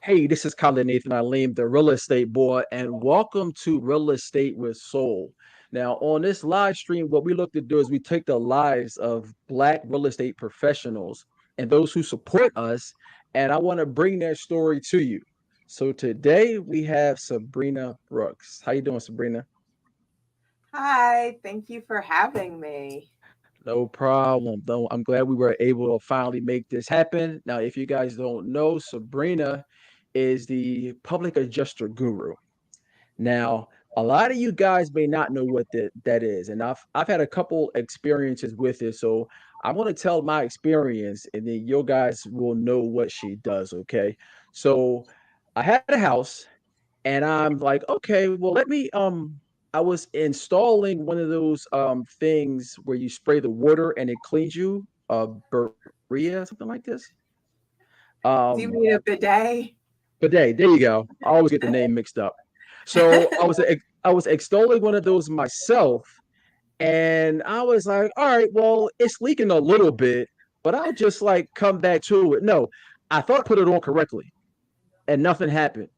Hey, this is Colin Nathan Alim, the real estate boy, and welcome to Real Estate with Soul. Now, on this live stream, what we look to do is we take the lives of Black real estate professionals and those who support us, and I want to bring their story to you. So today we have Sabrina Brooks. How you doing, Sabrina? Hi, thank you for having me. No problem. Though I'm glad we were able to finally make this happen. Now, if you guys don't know, Sabrina is the public adjuster guru. Now, a lot of you guys may not know what that is, and I've had a couple experiences with it. So I'm going to tell my experience, and then you guys will know what she does. Okay. So I had a house, and I'm like, okay, well, let me I was installing one of those things where you spray the water and it cleans you, Berea, something like this. Do you Um, mean a bidet? but hey, there you go. I always get the name mixed up. So I was extolling one of those myself, and I was like, all right, well, it's leaking a little bit, but I'll just like come back to it. No, I thought I put it on correctly, and nothing happened.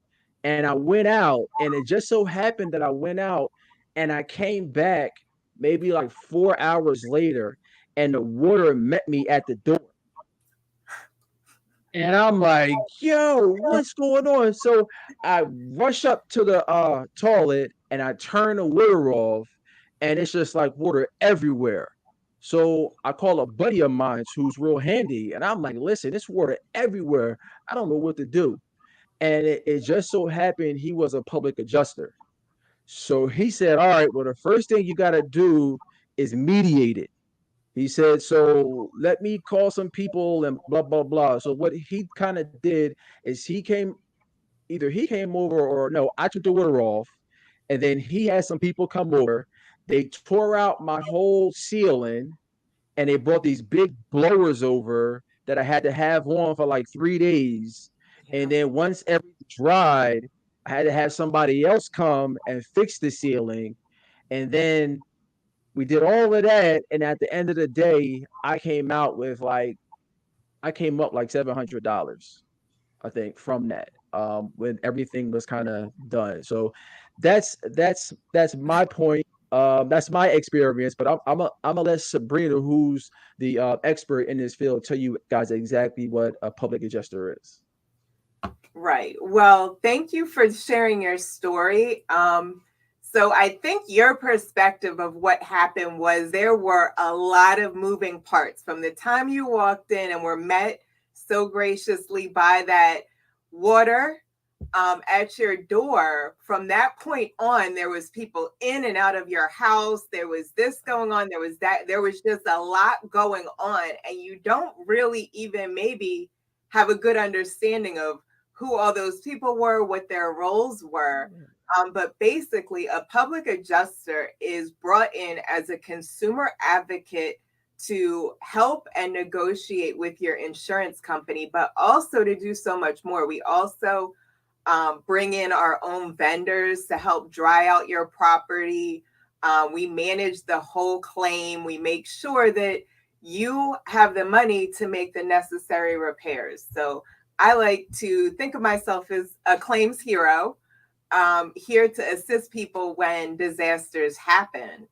And I went out, and it just so happened that I went out, and I came back maybe like 4 hours later, and the water met me at the door. And I'm like, yo, what's going on? So I rush up to the toilet and I turn the water off, and it's just like water everywhere. So I call a buddy of mine who's real handy, and I'm like, listen, it's water everywhere. I don't know what to do. And it just so happened he was a public adjuster. So he said, all right, well, the first thing you got to do is mediate it. He said, so let me call some people and blah, blah, blah. So what he kind of did is either he came over or no, I took the water off. And then he had some people come over. They tore out my whole ceiling and they brought these big blowers over that I had to have on for like 3 days. And Yeah. then once everything dried, I had to have somebody else come and fix the ceiling. And then we did all of that, and at the end of the day, I came up like $700, I think, from that. When everything was kind of done. So that's my point. That's my experience. But I'm gonna let Sabrina, who's the expert in this field, tell you guys exactly what a public adjuster is. Right. Well, thank you for sharing your story. So I think your perspective of what happened was there were a lot of moving parts from the time you walked in and were met so graciously by that water at your door. From that point on, there was people in and out of your house. There was this going on. There was that. There was just a lot going on, and you don't really even maybe have a good understanding of who all those people were, what their roles were. But basically, a public adjuster is brought in as a consumer advocate to help and negotiate with your insurance company, but also to do so much more. We also bring in our own vendors to help dry out your property. We manage the whole claim. We make sure that you have the money to make the necessary repairs. So I like to think of myself as a claims hero, here to assist people when disasters happen.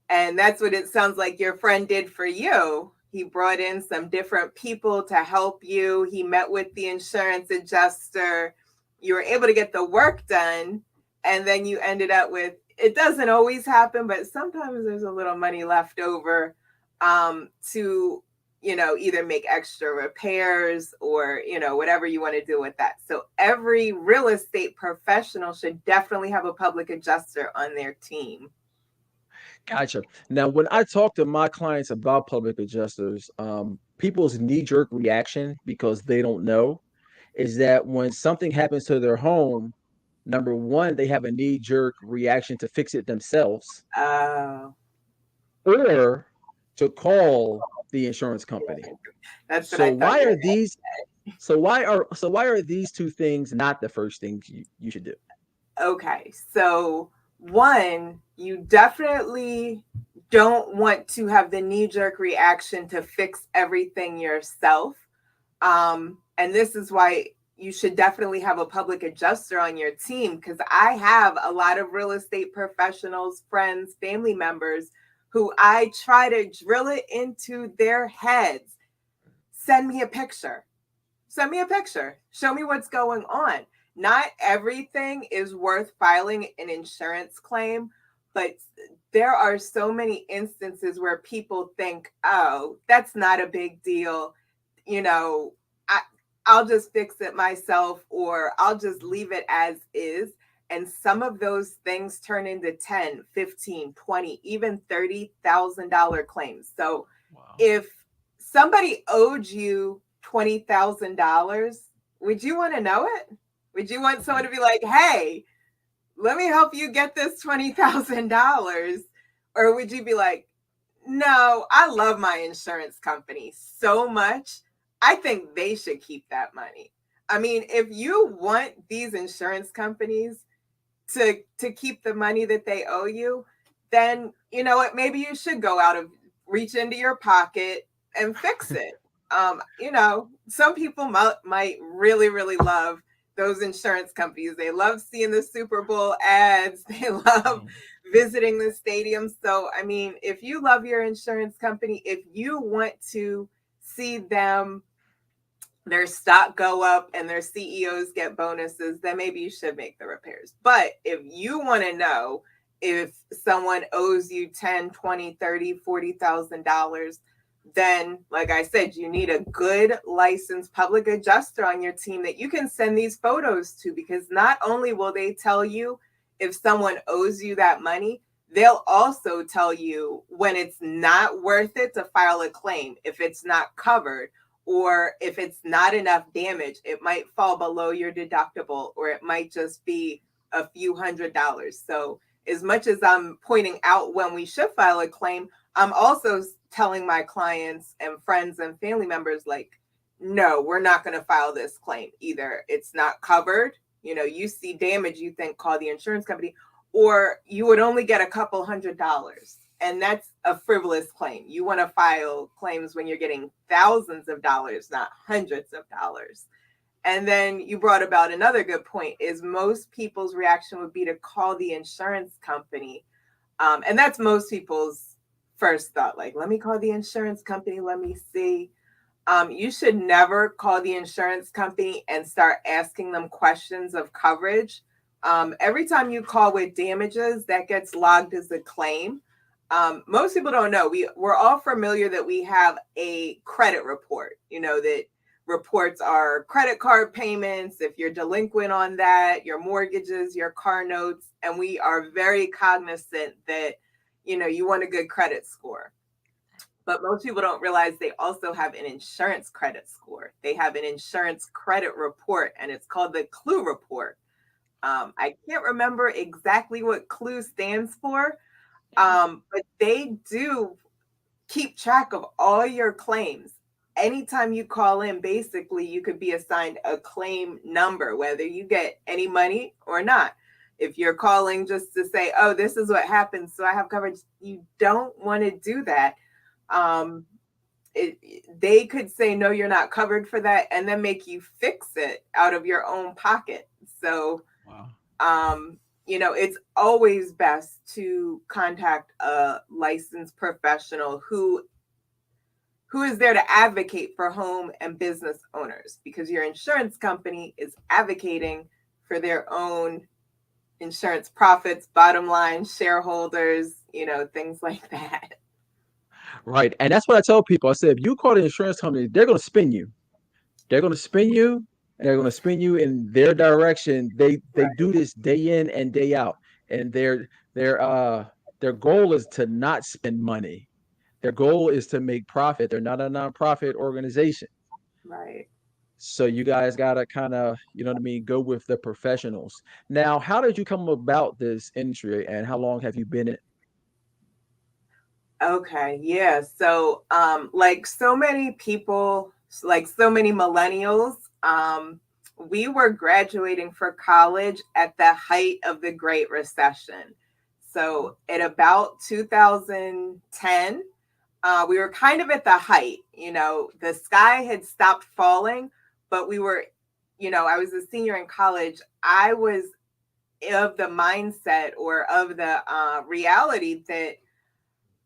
And that's what it sounds like your friend did for you. He brought in some different people to help you. He met with the insurance adjuster. You were able to get the work done. And then you ended up with it doesn't always happen, but sometimes there's a little money left over to, either make extra repairs or, whatever you want to do with that. So every real estate professional should definitely have a public adjuster on their team. Gotcha. Now, when I talk to my clients about public adjusters, people's knee-jerk reaction because they don't know is that when something happens to their home, number one, they have a knee-jerk reaction to fix it themselves Oh, or to call the insurance company. that's what So I thought why you are were. these so why are these two things not the first things you should do? Okay, so one, you definitely don't want to have the knee jerk reaction to fix everything yourself. And this is why you should definitely have a public adjuster on your team, because I have a lot of real estate professionals, friends, family members who I try to drill it into their heads. Send me a picture. Send me a picture. Show me what's going on. Not everything is worth filing an insurance claim, but there are so many instances where people think, oh, that's not a big deal. You know, I, I'll just fix it myself, or I'll just leave it as is. And some of those things turn into 10, 15, 20, even $30,000 claims. So Wow. if somebody owed you $20,000, would you want to know it? Would you want someone to be like, hey, let me help you get this $20,000? Or would you be like, no, I love my insurance company so much. I think they should keep that money. I mean, if you want these insurance companies to keep the money that they owe you, then you know what, maybe you should go out of reach into your pocket and fix it. You know, some people might really, really love those insurance companies. They love seeing the Super Bowl ads. They love Mm. visiting the stadium. So, I mean, if you love your insurance company, if you want to see their stock go up and their CEOs get bonuses, then maybe you should make the repairs. But if you want to know if someone owes you 10, 20, 30, $40,000, then like I said, you need a good licensed public adjuster on your team that you can send these photos to, because not only will they tell you if someone owes you that money, they'll also tell you when it's not worth it to file a claim, if it's not covered, or if it's not enough damage. It might fall below your deductible, or it might just be a few $100s. So as much as I'm pointing out when we should file a claim, I'm also telling my clients and friends and family members, like, no, we're not going to file this claim. Either it's not covered, you know, you see damage, you think call the insurance company, or you would only get a couple $100s. And that's a frivolous claim. You want to file claims when you're getting thousands of dollars, not hundreds of dollars. And then you brought about another good point, is most people's reaction would be to call the insurance company. And that's most people's first thought, like, let me call the insurance company, let me see. You should never call the insurance company and start asking them questions of coverage. Every time you call with damages, that gets logged as a claim. Most people don't know. We're all familiar that we have a credit report, you know, that reports our credit card payments, if you're delinquent on that, your mortgages, your car notes. And we are very cognizant that, you know, you want a good credit score. But most people don't realize they also have an insurance credit score. They have an insurance credit report, and it's called the CLUE report. I can't remember exactly what CLUE stands for, but they do keep track of all your claims. Anytime you call in, basically, you could be assigned a claim number, whether you get any money or not. If you're calling just to say, oh, this is what happened, so I have coverage, you don't want to do that. Um, they could say, no, you're not covered for that, and then make you fix it out of your own pocket. So, Wow. um, you know, it's always best to contact a licensed professional who is there to advocate for home and business owners, because your insurance company is advocating for their own insurance profits, bottom line, shareholders, you know, things like that. Right. And that's what I tell people. I said, if you call the insurance company, they're going to spin you. They're going to spin you, and they're going to spin you in their direction. They Right. do this day in and day out. And their goal is to not spend money. Their goal is to make profit. They're not a nonprofit organization. Right. So you guys gotta kind of, you know what I mean, go with the professionals. Now, how did you come about this industry, and how long have you been in it? Okay, yeah. So, like so many people, like so many millennials, we were graduating for college at the height of the Great Recession. So, at about 2010, we were kind of at the height. You know, the sky had stopped falling, but we were, I was a senior in college, I was of the mindset or of the reality that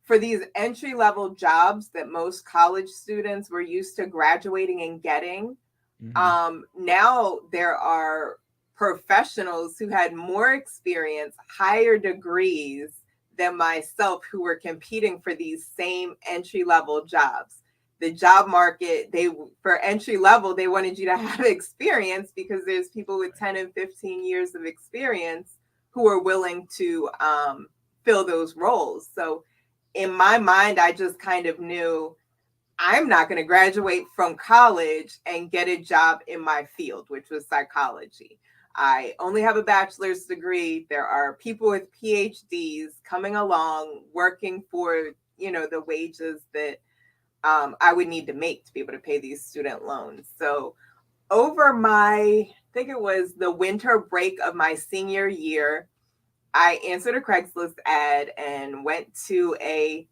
for these entry level jobs that most college students were used to graduating and getting, Hmm. now there are professionals who had more experience, higher degrees than myself, who were competing for these same entry level jobs. The job market, they for entry level, they wanted you to have experience because there's people with 10 and 15 years of experience who are willing to fill those roles. So in my mind, I just kind of knew I'm not going to graduate from college and get a job in my field, which was psychology. I only have a bachelor's degree. There are people with PhDs coming along working for, the wages that I would need to make to be able to pay these student loans. So over I think it was the winter break of my senior year, I answered a Craigslist ad and went to a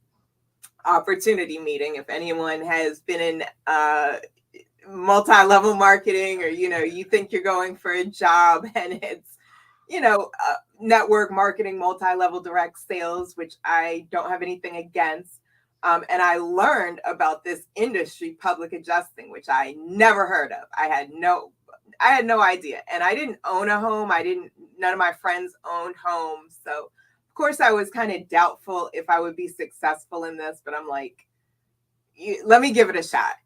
opportunity meeting. If anyone has been in multi-level marketing, or you think you're going for a job and it's network marketing, multi-level direct sales, which I don't have anything against. And I learned about this industry, public adjusting, which I never heard of. I had no idea. And I didn't own a home. None of my friends owned homes. So of course I was kind of doubtful if I would be successful in this, but I'm like, let me give it a shot.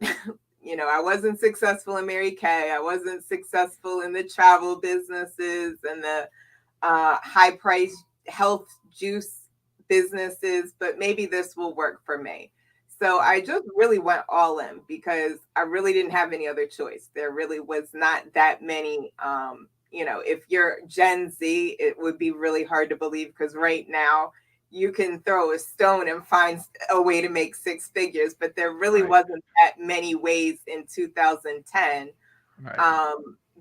I wasn't successful in Mary Kay. I wasn't successful in the travel businesses and the high price health juice businesses, but maybe this will work for me. So I just really went all in because I really didn't have any other choice. There really was not that many. If you're Gen Z, it would be really hard to believe because right now you can throw a stone and find a way to make six figures, but there really Right. wasn't that many ways in 2010 Right.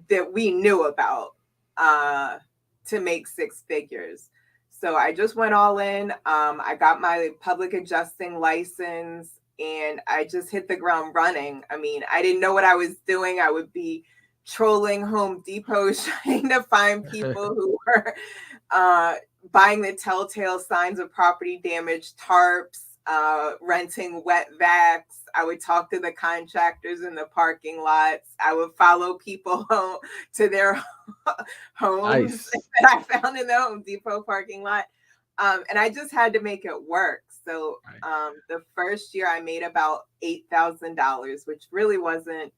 that we knew about to make six figures. So I just went all in. I got my public adjusting license and I just hit the ground running. I mean, I didn't know what I was doing. I would be trolling Home Depot trying to find people who were uh, buying the telltale signs of property damage, tarps, renting wet vacs. I would talk to the contractors in the parking lots. I would follow people home to their homes Nice. that I found in the Home Depot parking lot. And I just had to make it work. So Right. the first year I made about $8,000, which really wasn't,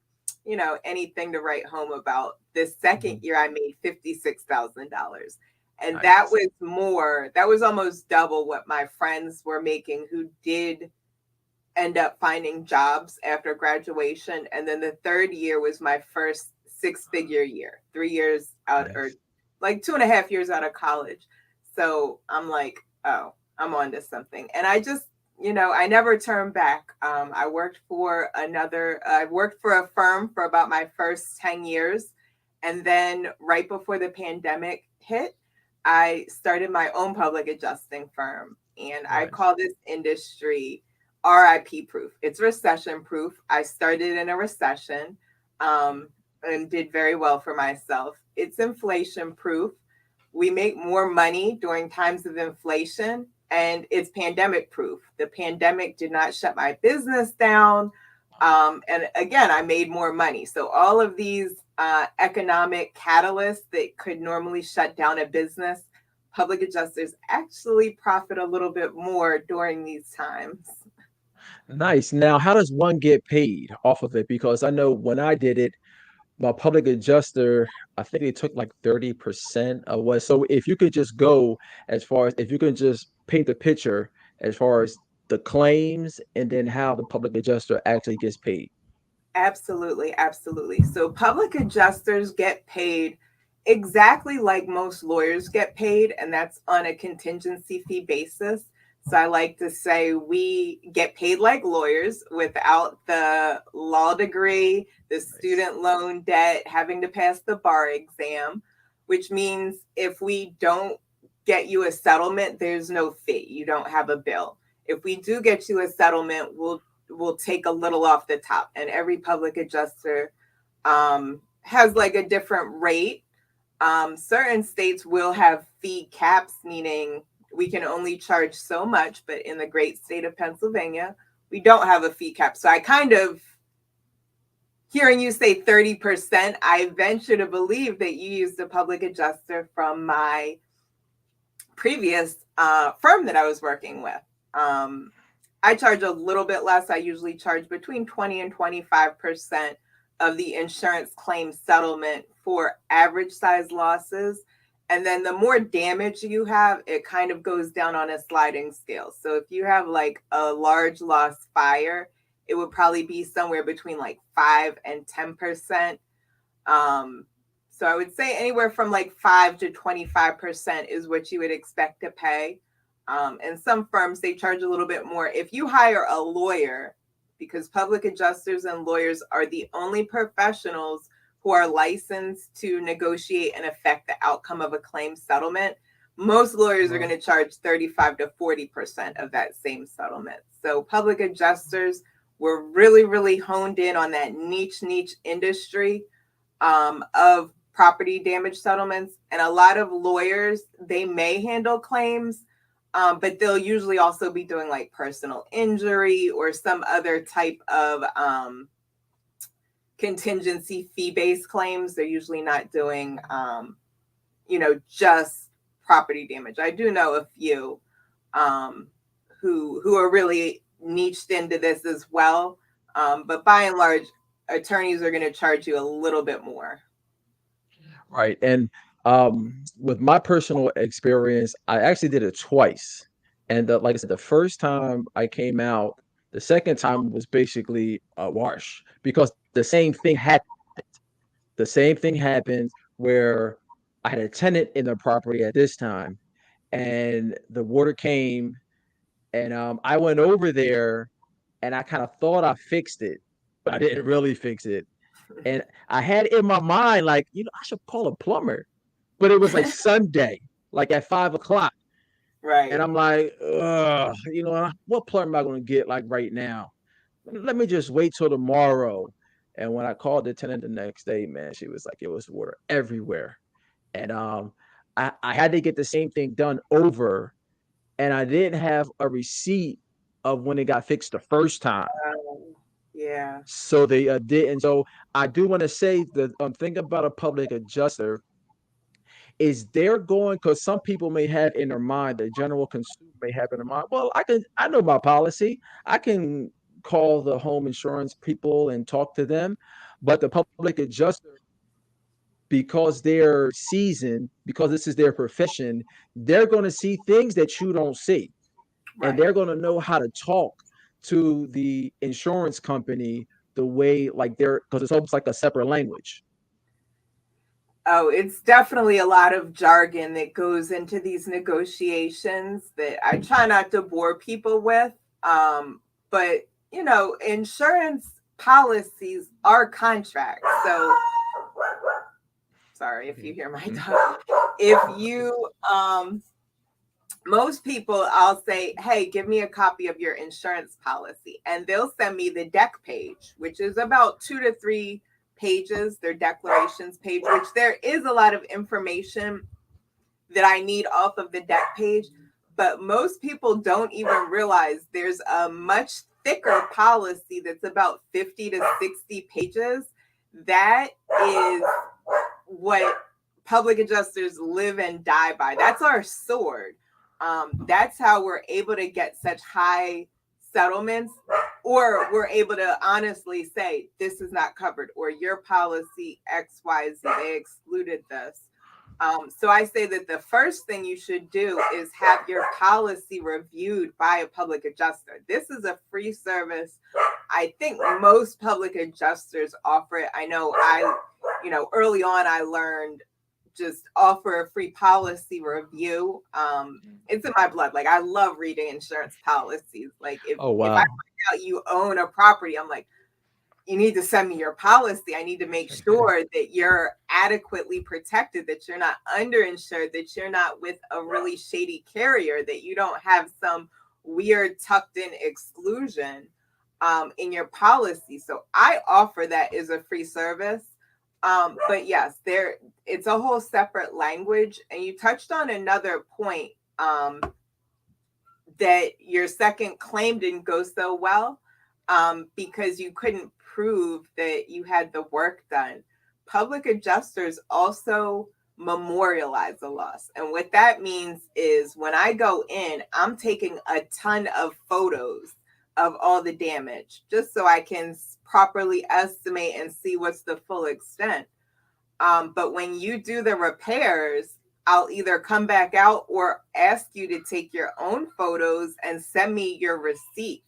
anything to write home about. The second Mhm. year I made $56,000. And Nice. that was almost double what my friends were making who did end up finding jobs after graduation. And then the third year was my first six-figure year, 3 years out, or Nice. like 2.5 years out of college. So I'm like, oh, I'm on to something. And I just, I never turned back. I worked for a firm for about my first 10 years. And then right before the pandemic hit, I started my own public adjusting firm. And I Nice. call this industry RIP proof. It's recession proof. I started in a recession and did very well for myself. It's inflation proof. We make more money during times of inflation, and it's pandemic proof. The pandemic did not shut my business down. And again, I made more money. So all of these economic catalysts that could normally shut down a business, public adjusters actually profit a little bit more during these times. Nice. Now, how does one get paid off of it? Because I know when I did it, my public adjuster, I think they took like 30% of what. So if you could just go as far as if you could just paint the picture as far as the claims and then how the public adjuster actually gets paid. Absolutely, absolutely. So public adjusters get paid exactly like most lawyers get paid, and that's on a contingency fee basis. So I like to say we get paid like lawyers without the law degree, the Nice. student loan debt, having to pass the bar exam, which means if we don't get you a settlement, there's no fee. You don't have a bill. If we do get you a settlement, we'll take a little off the top. And every public adjuster has like a different rate. Certain states will have fee caps, meaning we can only charge so much, but in the great state of Pennsylvania, we don't have a fee cap. So I kind of, hearing you say 30%, I venture to believe that you used a public adjuster from my previous firm that I was working with. I charge a little bit less. I usually charge between 20 and 25% of the insurance claim settlement for average size losses. And then the more damage you have, it kind of goes down on a sliding scale. So if you have like a large loss fire, it would probably be somewhere between like 5 and 10%. So I would say anywhere from like 5 to 25% is what you would expect to pay. And some firms, they charge a little bit more. If you hire a lawyer, because public adjusters and lawyers are the only professionals who are licensed to negotiate and affect the outcome of a claim settlement, most lawyers are going to charge 35 to 40% of that same settlement. So public adjusters were really, really honed in on that niche industry of property damage settlements. And a lot of lawyers, they may handle claims, but they'll usually also be doing like personal injury or some other type of contingency fee-based claims. They're usually not doing, just property damage. I do know a few who are really niched into this as well. But by and large, attorneys are going to charge you a little bit more. Right. And with my personal experience, I actually did it twice. And like I said, the first time I came out, the second time was basically a wash because the same thing happened. The same thing happened where I had a tenant in the property at this time, and the water came, and I went over there, and I kind of thought I fixed it, but I didn't really fix it. And I had in my mind, like, I should call a plumber. But it was like Sunday, like at 5 o'clock. And Right. I'm like, ugh, what plumber am I going to get like right now? Let me just wait till tomorrow. And when I called the tenant the next day, man, she was like, it was water everywhere. And I had to get the same thing done over. And I didn't have a receipt of when it got fixed the first time. Yeah. So they didn't. So I do want to say the thing about a public adjuster is they're going, because some people may have in their mind, the general consumer may have in their mind, well, I know my policy. I can call the home insurance people and talk to them. But the public adjuster, because they're seasoned, because this is their profession, they're going to see things that you don't see. And Right. they're going to know how to talk to the insurance company the way, like, because it's almost like a separate language. Oh, it's definitely a lot of jargon that goes into these negotiations that I try not to bore people with. But, insurance policies are contracts. So, sorry if you hear my Mhm. dog. If you, most people, I'll say, hey, give me a copy of your insurance policy. And they'll send me the deck page, which is about 2 to 3 pages, their declarations page, which there is a lot of information that I need off of the deck page. But most people don't even realize there's a much thicker policy that's about 50 to 60 pages. That is what public adjusters live and die by. That's our sword. That's how we're able to get such high settlements, or we're able to honestly say this is not covered, or your policy XYZ, they excluded this. So I say that the first thing you should do is have your policy reviewed by a public adjuster. This is a free service. I think most public adjusters offer it. I know early on I learned just offer a free policy review. It's in my blood. Like, I love reading insurance policies. Like, Oh, if I wow. find out you own a property, I'm like, you need to send me your policy. I need to make sure that you're adequately protected, that you're not underinsured, that you're not with a really shady carrier, that you don't have some weird tucked in exclusion in your policy. So I offer that as a free service. But yes, it's a whole separate language. And you touched on another point, that your second claim didn't go so well, because you couldn't prove that you had the work done. Public adjusters also memorialize the loss. And what that means is when I go in, I'm taking a ton of photos of all the damage just so I can properly estimate and see what's the full extent. But when you do the repairs, I'll either come back out or ask you to take your own photos and send me your receipts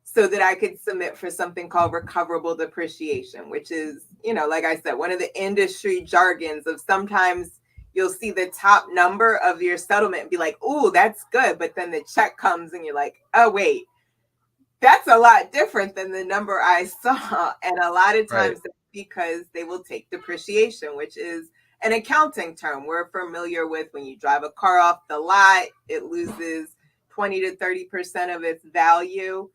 so that I could submit for something called recoverable depreciation, which is, like I said, one of the industry jargons of sometimes you'll see the top number of your settlement and be like, "Ooh, that's good." But then the check comes and you're like, "Oh, wait, that's a lot different than the number I saw." And a lot of Right. times that's because they will take depreciation, which is an accounting term we're familiar with. When you drive a car off the lot, it loses 20 to 30% of its value.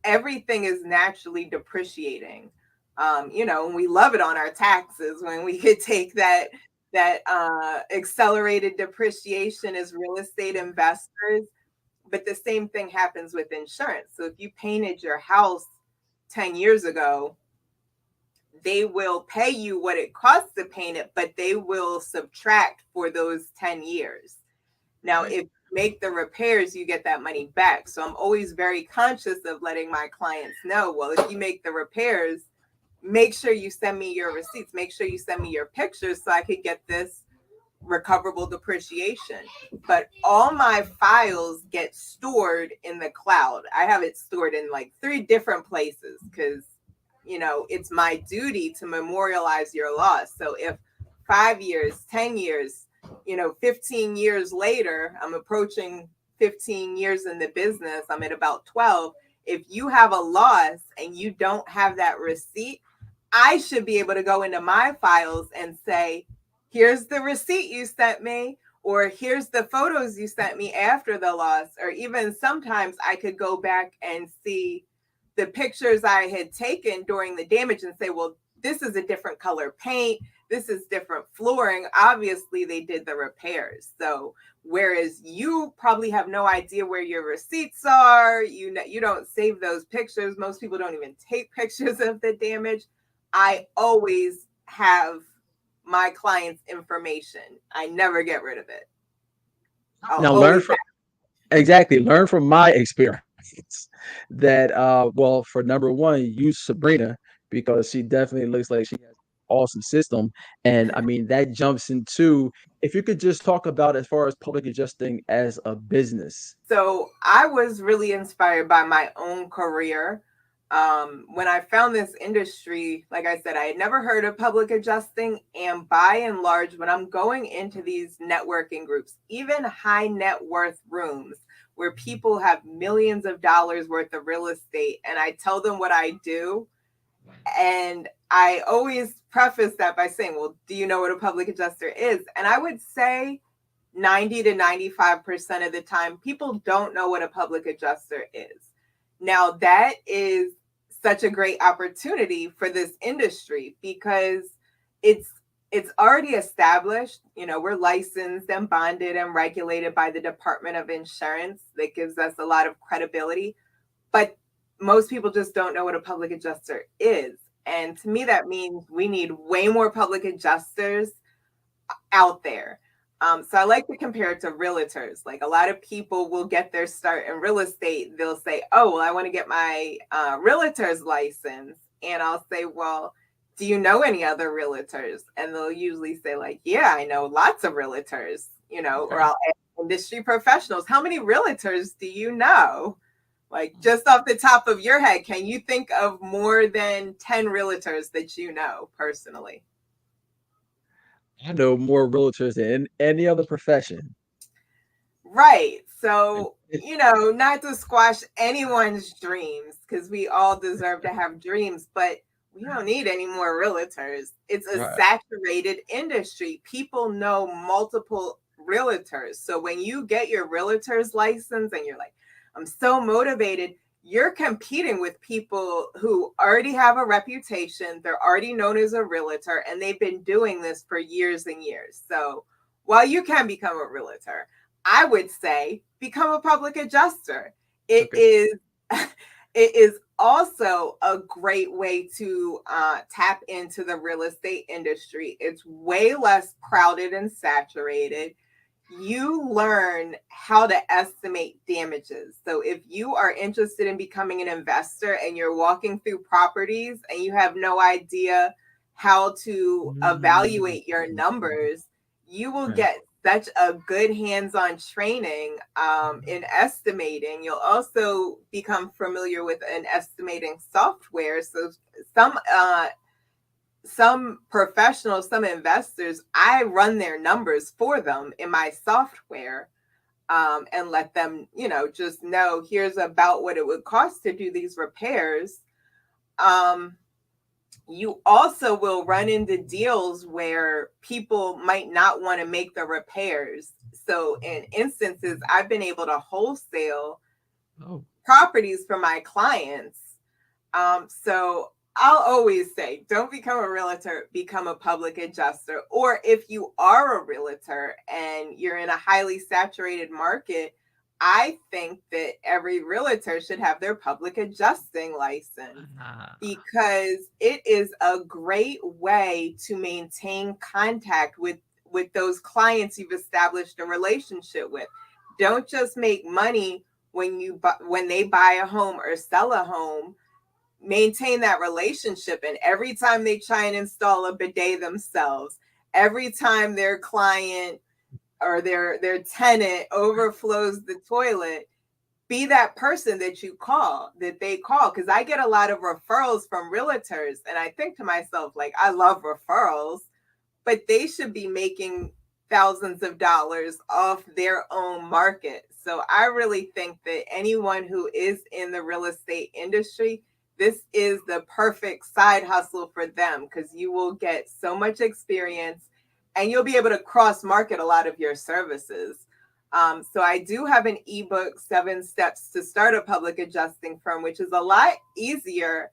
Everything is naturally depreciating. And we love it on our taxes when we could take that accelerated depreciation as real estate investors. But the same thing happens with insurance. So if you painted your house 10 years ago, they will pay you what it costs to paint it, but they will subtract for those 10 years. Now, if you make the repairs, you get that money back. So I'm always very conscious of letting my clients know, well, if you make the repairs, make sure you send me your receipts, make sure you send me your pictures so I could get this recoverable depreciation. But all my files get stored in the cloud. I have it stored in like 3 different places because it's my duty to memorialize your loss. So if 5 years, 10 years, 15 years later, I'm approaching 15 years in the business, I'm at about 12. If you have a loss and you don't have that receipt, I should be able to go into my files and say, here's the receipt you sent me, or here's the photos you sent me after the loss. Or even sometimes I could go back and see the pictures I had taken during the damage and say, well, this is a different color paint. This is different flooring. Obviously, they did the repairs. So whereas you probably have no idea where your receipts are, you don't save those pictures. Most people don't even take pictures of the damage. I always have my client's information. I never get rid of it. I'll Now learn always from exactly learn from my experience that well, for number one, use Sabrina because she definitely looks like she has an awesome system. And I mean that jumps into if you could just talk about as far as public adjusting as a business. So I was really inspired by my own career. When I found this industry, like I said, I had never heard of public adjusting. And by and large, when I'm going into these networking groups, even high net worth rooms where people have millions of dollars worth of real estate, and I tell them what I do, and I always preface that by saying, well, do you know what a public adjuster is? And I would say 90 to 95% of the time, people don't know what a public adjuster is. Now, that is such a great opportunity for this industry because it's it's already established. We're licensed and bonded and regulated by the Department of Insurance. That gives us a lot of credibility. But most people just don't know what a public adjuster is. And to me, that means we need way more public adjusters out there. So I like to compare it to realtors. Like a lot of people will get their start in real estate. They'll say, oh, well, I want to get my realtor's license. And I'll say, well, do you know any other realtors? And they'll usually say like, yeah, I know lots of realtors, or Okay. I'll ask industry professionals, how many realtors do you know? Like just off the top of your head, can you think of more than 10 realtors that you know personally? I know more realtors than any other profession. Right. So, not to squash anyone's dreams because we all deserve to have dreams, but we don't need any more realtors. It's a Right. saturated industry. People know multiple realtors. So when you get your realtor's license and you're like, I'm so motivated, you're competing with people who already have a reputation. They're already known as a realtor and they've been doing this for years and years. So while you can become a realtor, I would say become a public adjuster. It Okay. is it is also a great way to tap into the real estate industry. It's way less crowded and saturated. You learn how to estimate damages. So if you are interested in becoming an investor and you're walking through properties and you have no idea how to Mm. evaluate your numbers, you will Right. get such a good hands-on training in estimating. You'll also become familiar with an estimating software. So some some professionals, some investors, I run their numbers for them in my software, and let them, just know here's about what it would cost to do these repairs. Um, you also will run into deals where people might not want to make the repairs. So, in instances, I've been able to wholesale Oh. properties for my clients. So I'll always say, don't become a realtor, become a public adjuster. Or if you are a realtor and you're in a highly saturated market, I think that every realtor should have their public adjusting license Ah. because it is a great way to maintain contact with those clients you've established a relationship with. Don't just make money when they buy a home or sell a home. Maintain that relationship, and every time they try and install a bidet themselves, every time their client or their tenant overflows the toilet, be that person that they call, because I get a lot of referrals from realtors and I think to myself, like, I love referrals, but they should be making thousands of dollars off their own market. So I really think that anyone who is in the real estate industry, this is the perfect side hustle for them because you will get so much experience and you'll be able to cross market a lot of your services. So I do have an ebook, 7 Steps to Start a Public Adjusting Firm, which is a lot easier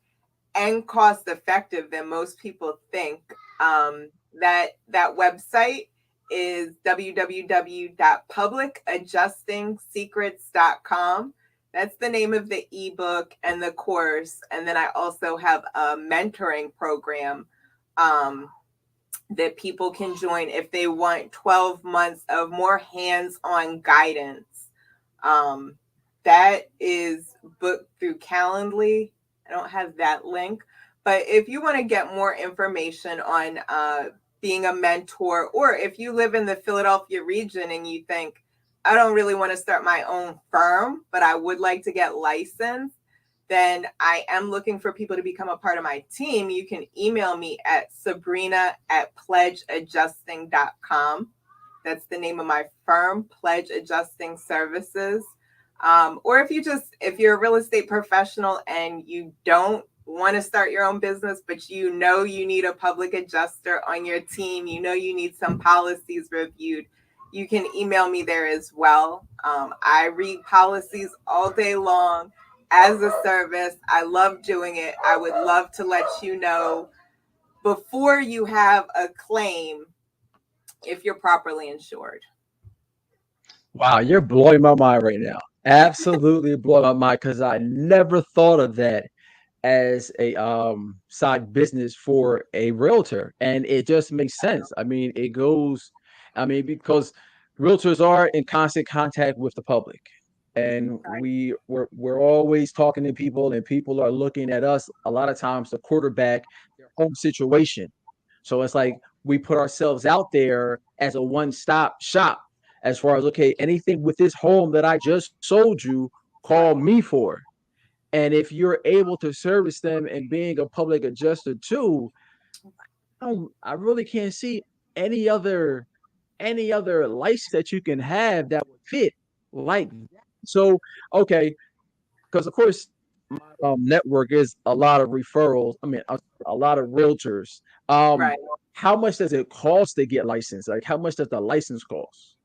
and cost effective than most people think. That website is www.publicadjustingsecrets.com. That's the name of the ebook and the course. And then I also have a mentoring program um, that people can join if they want 12 months of more hands on guidance. Um, that is booked through Calendly. I don't have that link. But if you want to get more information on being a mentor, or if you live in the Philadelphia region and you think, I don't really want to start my own firm, but I would like to get licensed, then I am looking for people to become a part of my team. You can email me at sabrina@pledgeadjusting.com. That's the name of my firm, Pledge Adjusting Services. Or if you're a real estate professional and you don't want to start your own business, but you know you need a public adjuster on your team, you know you need some policies reviewed, you can email me there as well. I read policies all day long as a service. I love doing it. I would love to let you know before you have a claim if you're properly insured. Wow, you're blowing my mind right now. Absolutely blowing my mind because I never thought of that as a side business for a realtor, and it just makes sense. I mean, it goes. I mean, because realtors are in constant contact with the public, and Right. we're always talking to people, and people are looking at us a lot of times to quarterback their home situation. So it's like we put ourselves out there as a one-stop shop as far as, okay, anything with this home that I just sold you, call Right. me for. And if you're able to service them and being a public adjuster too, I really can't see any other license that you can have that would fit like that. So okay, because of course my network is a lot of referrals. I mean, a lot of realtors. Um, Right. how much does it cost to get licensed? Like, how much does the license cost?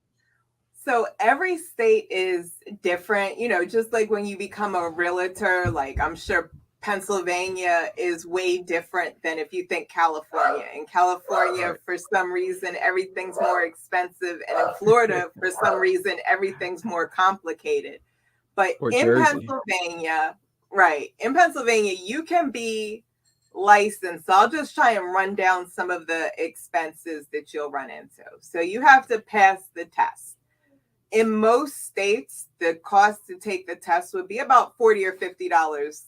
So every state is different, just like when you become a realtor, like I'm sure Pennsylvania is way different than if you think California. In California, Right. for some reason, everything's more expensive. And in Florida, for some reason, everything's more complicated. But Or in Jersey. Pennsylvania, right, in Pennsylvania, you can be licensed. So I'll just try and run down some of the expenses that you'll run into. So you have to pass the test. In most states, the cost to take the test would be about $40 or $50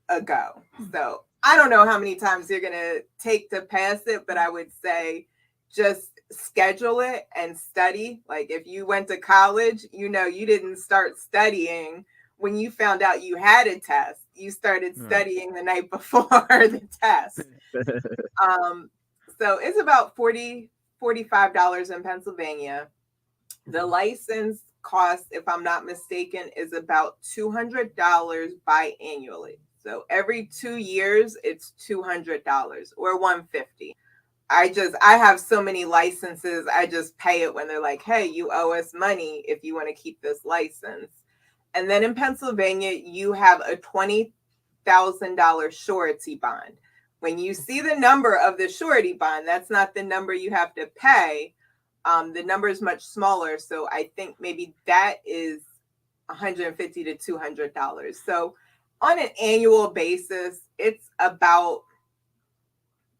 a go. So I don't know how many times you're going to take to pass it, but I would say just schedule it and study. Like if you went to college, you didn't start studying when you found out you had a test. You started Right. studying the night before the test. Um, so it's about $45 in Pennsylvania. The license cost, if I'm not mistaken, is about $200 biannually. So every 2 years, it's $200 or $150. I have so many licenses. I just pay it when they're like, hey, you owe us money if you want to keep this license. And then in Pennsylvania, you have a $20,000 surety bond. When you see the number of the surety bond, that's not the number you have to pay. The number is much smaller. So I think maybe that is $150 to $200. So on an annual basis, it's about,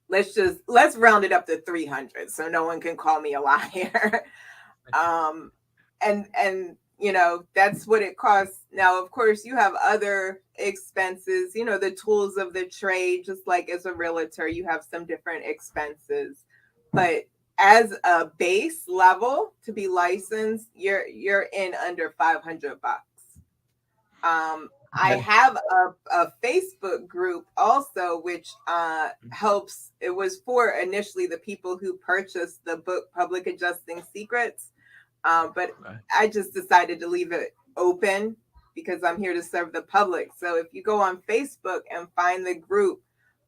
let's round it up to 300 so no one can call me a liar. um and that's what it costs. Now of course you have other expenses, the tools of the trade. Just like as a realtor, you have some different expenses, but as a base level to be licensed, you're in under $500. I Okay. have a Facebook group also, which helps. It was for initially the people who purchased the book Public Adjusting Secrets, but Okay. I just decided to leave it open because I'm here to serve the public. So if you go on Facebook and find the group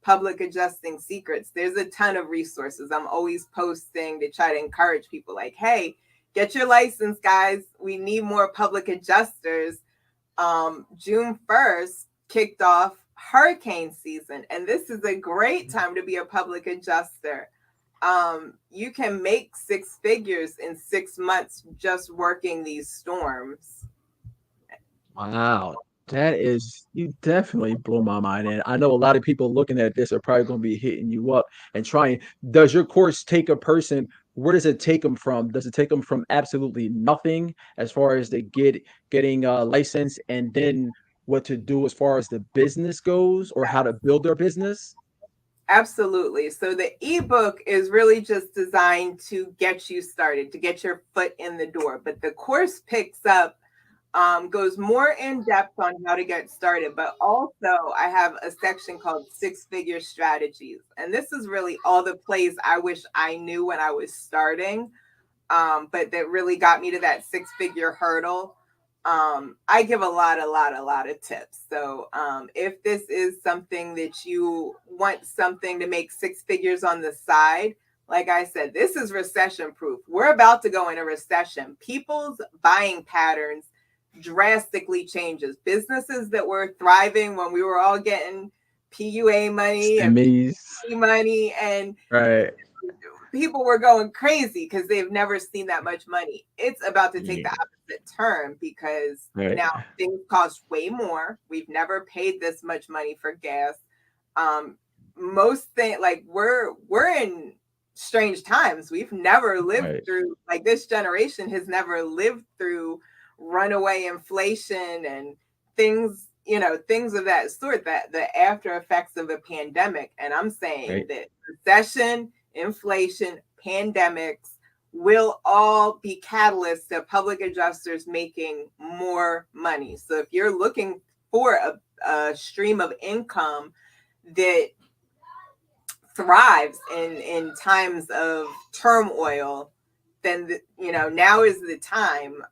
Public Adjusting Secrets, there's a ton of resources. I'm always posting to try to encourage people like, hey, get your license, guys. We need more public adjusters. June 1st kicked off hurricane season, and this is a great time to be a public adjuster. You can make six figures in 6 months just working these storms. Wow. That is, you definitely blow my mind. And I know a lot of people looking at this are probably going to be hitting you up and trying. Does your course take a person? Where does it take them from? Does it take them from absolutely nothing as far as the getting a license, and then what to do as far as the business goes, or how to build their business? Absolutely. So the ebook is really just designed to get you started, to get your foot in the door. But the course picks up, goes more in depth on how to get started. But also, I have a section called Six Figure Strategies. And this is really all the plays I wish I knew when I was starting, but that really got me to that six-figure hurdle. I give a lot of tips. So if this is something that you want, something to make six figures on the side, like I said, this is recession proof. We're about to go in a recession. People's buying patterns drastically changes. Businesses that were thriving when we were all getting PUA money and SMEs, PPP money, and right? people were going crazy because they've never seen that much money. It's about to take the Yeah, opposite turn because right. now things cost way more. We've never paid this much money for gas. Um, most things, like we're in strange times. We've never lived Right. through, like this generation has never lived through runaway inflation and things, things of that sort, that the after effects of a pandemic. And I'm saying Right. that recession, inflation, pandemics will all be catalysts to public adjusters making more money. So if you're looking for a stream of income that thrives in times of turmoil, then now is the time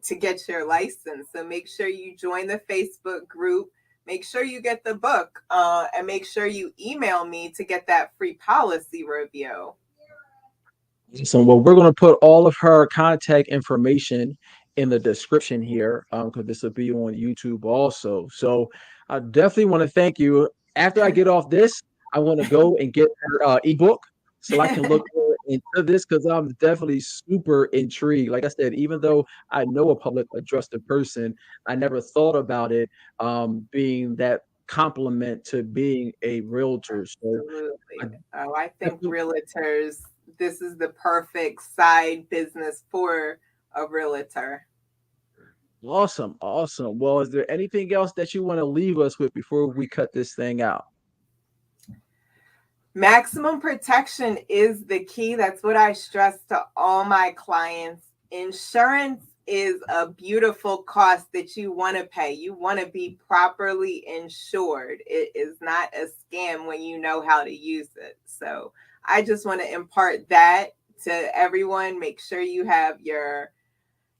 to get your license. So make sure you join the Facebook group. Make sure you get the book, and make sure you email me to get that free policy review. So, well, we're going to put all of her contact information in the description here, because this will be on YouTube also. So, I definitely want to thank you. After I get off this, I want to go and get her ebook so I can look more into this because I'm definitely super intrigued. Like I said, even though I know a public addressed person, I never thought about it being that complement to being a realtor. So, I Absolutely. Oh, I think definitely. realtors, this is the perfect side business for a realtor. Awesome, awesome. Well, is there anything else that you want to leave us with before we cut this thing out? Maximum protection is the key. That's what I stress to all my clients. Insurance is a beautiful cost that you want to pay. You want to be properly insured. It is not a scam when you know how to use it. So I just want to impart that to everyone. Make sure you have your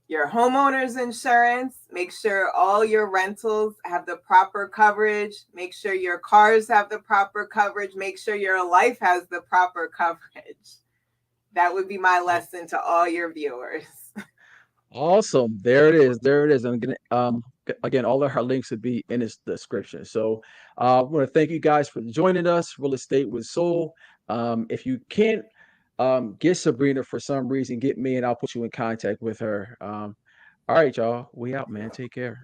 homeowner's insurance, make sure all your rentals have the proper coverage, make sure your cars have the proper coverage, make sure your life has the proper coverage. That would be my Aw- lesson to all your viewers. Awesome. There it is. There it is. And again, again, all of her links would be in its description. So I want to thank you guys for joining us, Real Estate with Soul. If you can't get Sabrina for some reason, get me and I'll put you in contact with her. All right, y'all. We out, man. Take care.